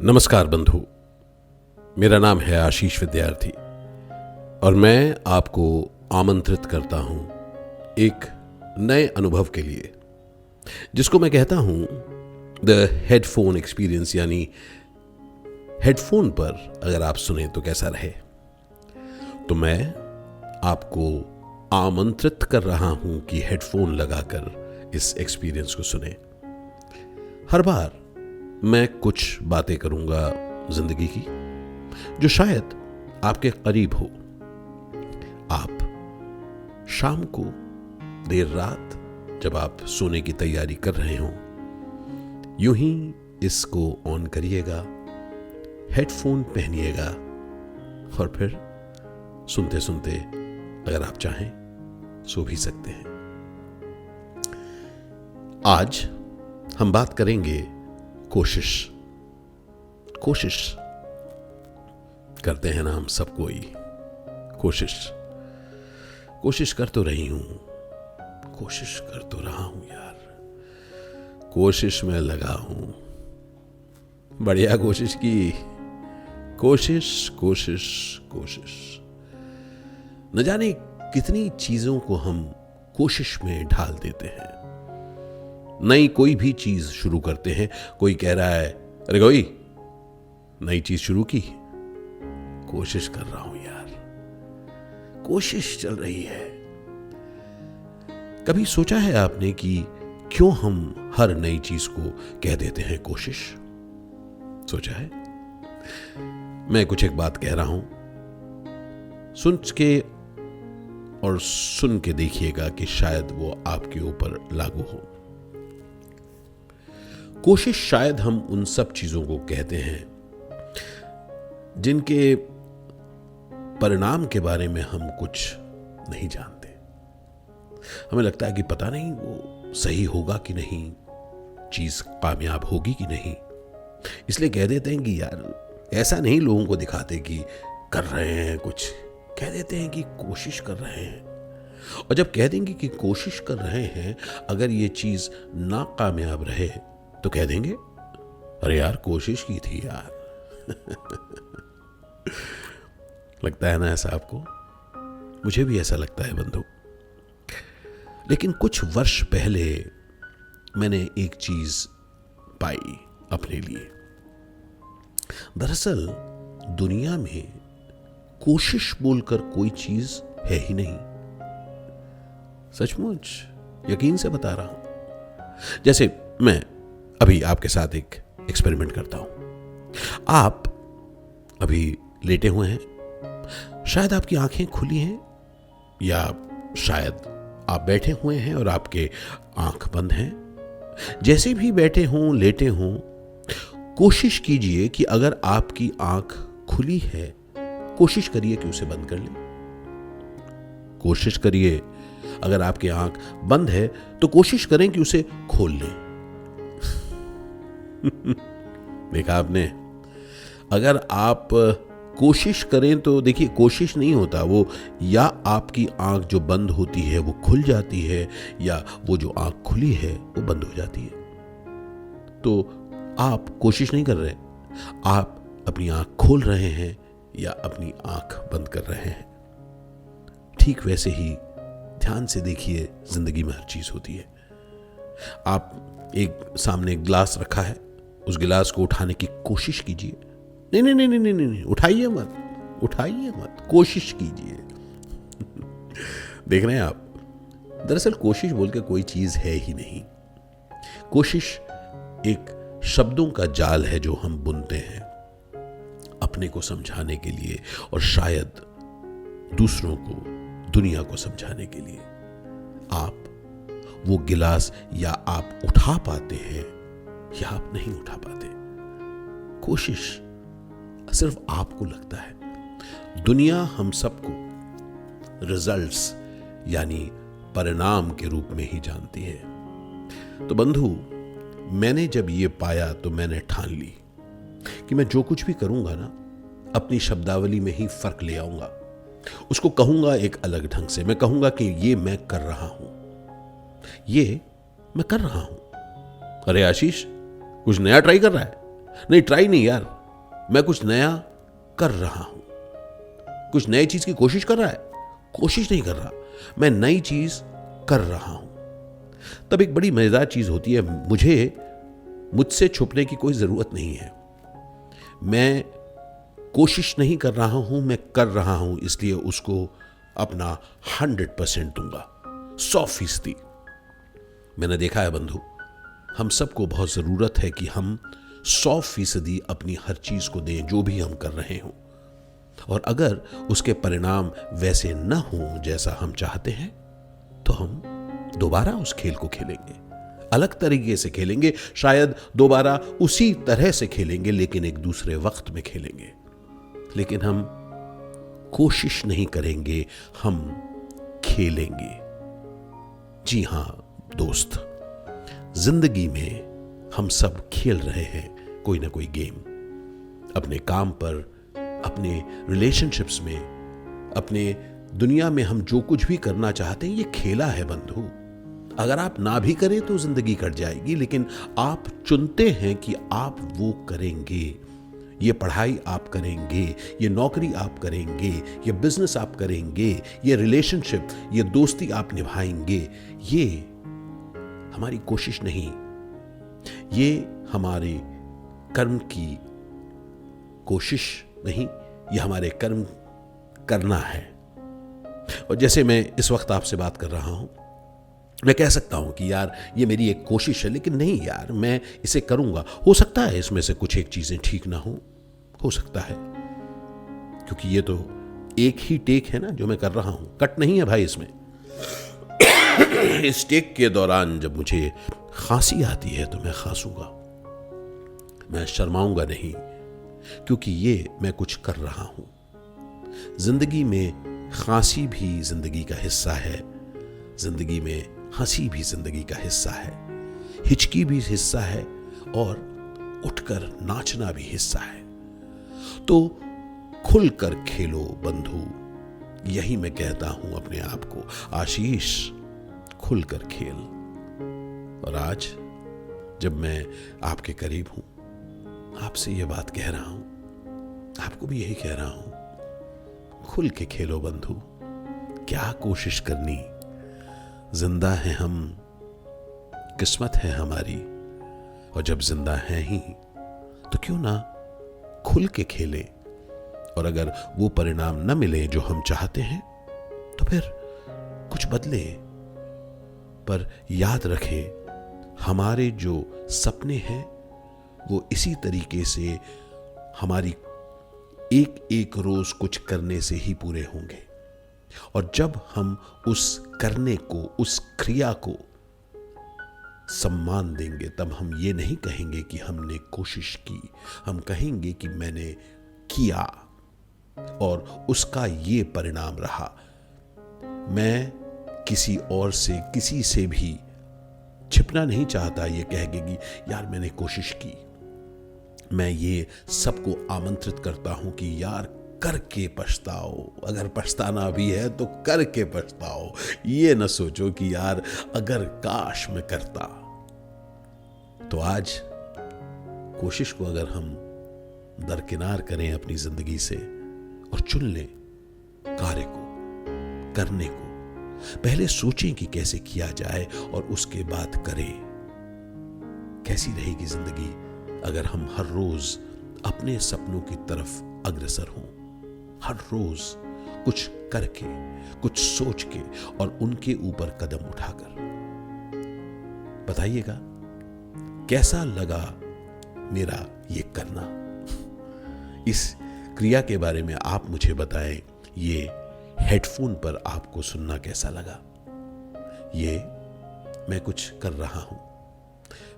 नमस्कार बंधु, मेरा नाम है आशीष विद्यार्थी और मैं आपको आमंत्रित करता हूं एक नए अनुभव के लिए, जिसको मैं कहता हूं द हेडफोन एक्सपीरियंस। यानी हेडफोन पर अगर आप सुने तो कैसा रहे। तो मैं आपको आमंत्रित कर रहा हूं कि हेडफोन लगाकर इस एक्सपीरियंस को सुने। हर बार मैं कुछ बातें करूंगा जिंदगी की जो शायद आपके करीब हो। आप शाम को देर रात जब आप सोने की तैयारी कर रहे हो, यूं ही इसको ऑन करिएगा, हेडफोन पहनिएगा और फिर सुनते सुनते अगर आप चाहें सो भी सकते हैं। आज हम बात करेंगे कोशिश करते हैं ना हम सब कोई। कोशिश कर तो रही हूं, कोशिश कर तो रहा हूं यार, कोशिश में लगा हूं, बढ़िया कोशिश की, कोशिश। न जाने कितनी चीजों को हम कोशिश में ढाल देते हैं। नई कोई भी चीज शुरू करते हैं, कोई कह रहा है अरे कोई नई चीज शुरू की, कोशिश कर रहा हूं यार, कोशिश चल रही है। कभी सोचा है आपने कि क्यों हम हर नई चीज को कह देते हैं कोशिश? सोचा है? मैं कुछ एक बात कह रहा हूं, सुन के देखिएगा कि शायद वो आपके ऊपर लागू हो। कोशिश शायद हम उन सब चीजों को कहते हैं जिनके परिणाम के बारे में हम कुछ नहीं जानते। हमें लगता है कि पता नहीं वो सही होगा कि नहीं, चीज कामयाब होगी कि नहीं, इसलिए कह देते हैं कि यार ऐसा नहीं लोगों को दिखाते कि कर रहे हैं कुछ, कह देते हैं कि कोशिश कर रहे हैं। और जब कह देंगे कि कोशिश कर रहे हैं, अगर ये चीज नाकामयाब रहे तो कह देंगे अरे यार कोशिश की थी यार। लगता है ना ऐसा आपको? मुझे भी ऐसा लगता है बंधु। लेकिन कुछ वर्ष पहले मैंने एक चीज पाई अपने लिए। दरअसल दुनिया में कोशिश बोलकर कोई चीज है ही नहीं। सचमुच यकीन से बता रहा हूं। जैसे मैं अभी आपके साथ एक एक्सपेरिमेंट करता हूं। आप अभी लेटे हुए हैं, शायद आपकी आंखें खुली हैं, या शायद आप बैठे हुए हैं और आपके आंख बंद हैं। जैसे भी बैठे हों, लेटे हों, कोशिश कीजिए कि अगर आपकी आंख खुली है, कोशिश करिए कि उसे बंद कर लें। कोशिश करिए अगर आपकी आंख बंद है तो कोशिश करें कि उसे खोल लें। देखा आपने? अगर आप कोशिश करें तो देखिए कोशिश नहीं होता वो, या आपकी आंख जो बंद होती है वो खुल जाती है, या वो जो आंख खुली है वो बंद हो जाती है। तो आप कोशिश नहीं कर रहे, आप अपनी आंख खोल रहे हैं या अपनी आंख बंद कर रहे हैं। ठीक वैसे ही ध्यान से देखिए, जिंदगी में हर चीज होती है। आप एक सामने एक गिलास रखा है, उस गिलास को उठाने की कोशिश कीजिए। नहीं, उठाइए मत, कोशिश कीजिए। देख रहे हैं आप? दरअसल कोशिश बोल के कोई चीज है ही नहीं। कोशिश एक शब्दों का जाल है जो हम बुनते हैं अपने को समझाने के लिए, और शायद दूसरों को, दुनिया को समझाने के लिए। आप वो गिलास या आप उठा पाते हैं या आप नहीं उठा पाते। कोशिश सिर्फ आपको लगता है, दुनिया हम सबको रिजल्ट्स यानी परिणाम के रूप में ही जानती है। तो बंधु, मैंने जब ये पाया तो मैंने ठान ली कि मैं जो कुछ भी करूंगा ना, अपनी शब्दावली में ही फर्क ले आऊंगा। उसको कहूंगा एक अलग ढंग से। मैं कहूंगा कि ये मैं कर रहा हूं, ये मैं कर रहा हूं। अरे आशीष कुछ नया ट्राई कर रहा है, नहीं ट्राई नहीं यार, मैं कुछ नया कर रहा हूं, कुछ नई चीज की कोशिश कर रहा है, कोशिश नहीं कर रहा, मैं नई चीज कर रहा हूं। तब एक बड़ी मजेदार चीज होती है, मुझसे छुपने की कोई जरूरत नहीं है। मैं कोशिश नहीं कर रहा हूं, मैं कर रहा हूं, इसलिए उसको अपना 100% दूंगा, 100%। मैंने देखा है बंधु, हम सबको बहुत जरूरत है कि हम 100% अपनी हर चीज को दें जो भी हम कर रहे हों, और अगर उसके परिणाम वैसे न हों जैसा हम चाहते हैं तो हम दोबारा उस खेल को खेलेंगे, अलग तरीके से खेलेंगे, शायद दोबारा उसी तरह से खेलेंगे, लेकिन एक दूसरे वक्त में खेलेंगे। लेकिन हम कोशिश नहीं करेंगे, हम खेलेंगे। जी हां दोस्त, जिंदगी में हम सब खेल रहे हैं कोई ना कोई गेम, अपने काम पर, अपने रिलेशनशिप्स में, अपने दुनिया में हम जो कुछ भी करना चाहते हैं, ये खेला है बंधु। अगर आप ना भी करें तो जिंदगी कट जाएगी, लेकिन आप चुनते हैं कि आप वो करेंगे। ये पढ़ाई आप करेंगे, ये नौकरी आप करेंगे, ये बिजनेस आप करेंगे, ये रिलेशनशिप, ये दोस्ती आप निभाएंगे। ये हमारी कोशिश नहीं, ये हमारे कर्म की कोशिश नहीं, ये हमारे कर्म करना है। और जैसे मैं इस वक्त आपसे बात कर रहा हूं, मैं कह सकता हूं कि यार ये मेरी एक कोशिश है, लेकिन नहीं यार, मैं इसे करूंगा। हो सकता है इसमें से कुछ एक चीजें ठीक ना हो सकता है, क्योंकि ये तो एक ही टेक है ना जो मैं कर रहा हूं, कट नहीं है भाई इसमें। इस टेक के दौरान जब मुझे खांसी आती है तो मैं खांसूंगा, मैं शर्माऊंगा नहीं, क्योंकि ये मैं कुछ कर रहा हूं। जिंदगी में खांसी भी जिंदगी का हिस्सा है, जिंदगी में हंसी भी जिंदगी का हिस्सा है, हिचकी भी हिस्सा है, और उठकर नाचना भी हिस्सा है। तो खुलकर खेलो बंधु, यही मैं कहता हूं अपने आप को। आशीष, खुलकर खेल। और आज जब मैं आपके करीब हूं, आपसे यह बात कह रहा हूं, आपको भी यही कह रहा हूं, खुल के खेलो बंधु। क्या कोशिश करनी, जिंदा है हम, किस्मत है हमारी, और जब जिंदा है ही तो क्यों ना खुल के खेले। और अगर वो परिणाम न मिले जो हम चाहते हैं तो फिर कुछ बदले, पर याद रखें हमारे जो सपने हैं वो इसी तरीके से हमारी एक एक रोज कुछ करने से ही पूरे होंगे। और जब हम उस करने को, उस क्रिया को सम्मान देंगे, तब हम ये नहीं कहेंगे कि हमने कोशिश की, हम कहेंगे कि मैंने किया और उसका ये परिणाम रहा। मैं किसी और से, किसी से भी छिपना नहीं चाहता ये कहेंगे कि यार मैंने कोशिश की। मैं ये सबको आमंत्रित करता हूं कि यार करके पछताओ, अगर पछताना भी है तो करके पछताओ। ये न सोचो कि यार अगर काश मैं करता। तो आज कोशिश को अगर हम दरकिनार करें अपनी जिंदगी से और चुन लें कार्य को, करने को, पहले सोचें कि कैसे किया जाए और उसके बाद करें। कैसी रहेगी जिंदगी अगर हम हर रोज अपने सपनों की तरफ अग्रसर हों, हर रोज कुछ करके, कुछ सोच के और उनके ऊपर कदम उठाकर। बताइएगा कैसा लगा मेरा ये करना। इस क्रिया के बारे में आप मुझे बताएं, ये हेडफोन पर आपको सुनना कैसा लगा। ये मैं कुछ कर रहा हूं,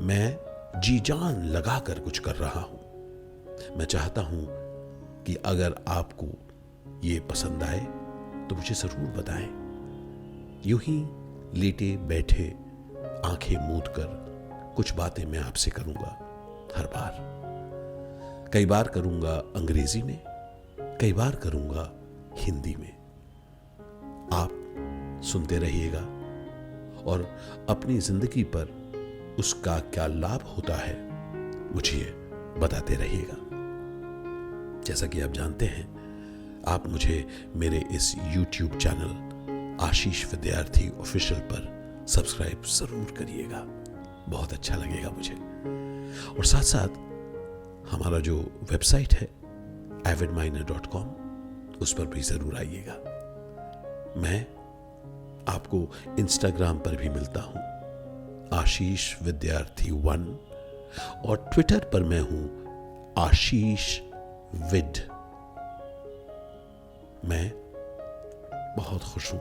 मैं जी जान लगाकर कुछ कर रहा हूं। मैं चाहता हूं कि अगर आपको ये पसंद आए तो मुझे जरूर बताएं। यूं ही लेटे बैठे आंखें मूंद कर कुछ बातें मैं आपसे करूंगा हर बार। कई बार करूंगा अंग्रेजी में, कई बार करूंगा हिंदी में। आप सुनते रहिएगा और अपनी जिंदगी पर उसका क्या लाभ होता है मुझे बताते रहिएगा। जैसा कि आप जानते हैं, आप मुझे मेरे इस YouTube चैनल आशीष विद्यार्थी ऑफिशियल पर सब्सक्राइब जरूर करिएगा, बहुत अच्छा लगेगा मुझे। और साथ साथ हमारा जो वेबसाइट है avidminer.com, उस पर भी जरूर आइएगा। मैं आपको इंस्टाग्राम पर भी मिलता हूं, आशीष विद्यार्थी 1, और ट्विटर पर मैं हूं आशीष विद। मैं बहुत खुश हूं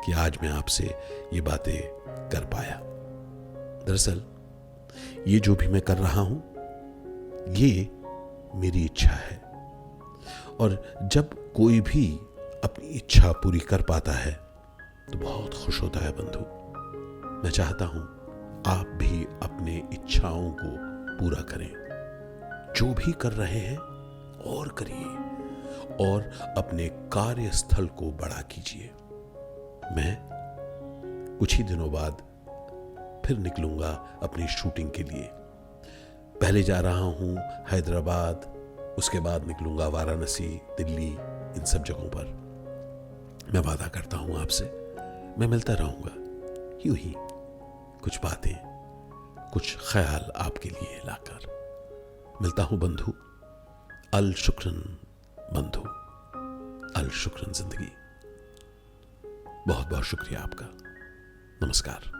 कि आज मैं आपसे ये बातें कर पाया। दरअसल ये जो भी मैं कर रहा हूं, ये मेरी इच्छा है, और जब कोई भी अपनी इच्छा पूरी कर पाता है तो बहुत खुश होता है बंधु। मैं चाहता हूं आप भी अपने इच्छाओं को पूरा करें। जो भी कर रहे हैं और करिए, और अपने कार्यस्थल को बड़ा कीजिए। मैं कुछ ही दिनों बाद फिर निकलूंगा अपनी शूटिंग के लिए। पहले जा रहा हूं हैदराबाद, उसके बाद निकलूंगा वाराणसी, दिल्ली, इन सब जगहों पर। मैं वादा करता हूं आपसे, मैं मिलता रहूंगा, यूं ही कुछ बातें, कुछ ख्याल आपके लिए लाकर। मिलता हूं बंधु। अल शुक्रन बंधु, अल शुक्रन जिंदगी। बहुत बहुत शुक्रिया आपका। नमस्कार।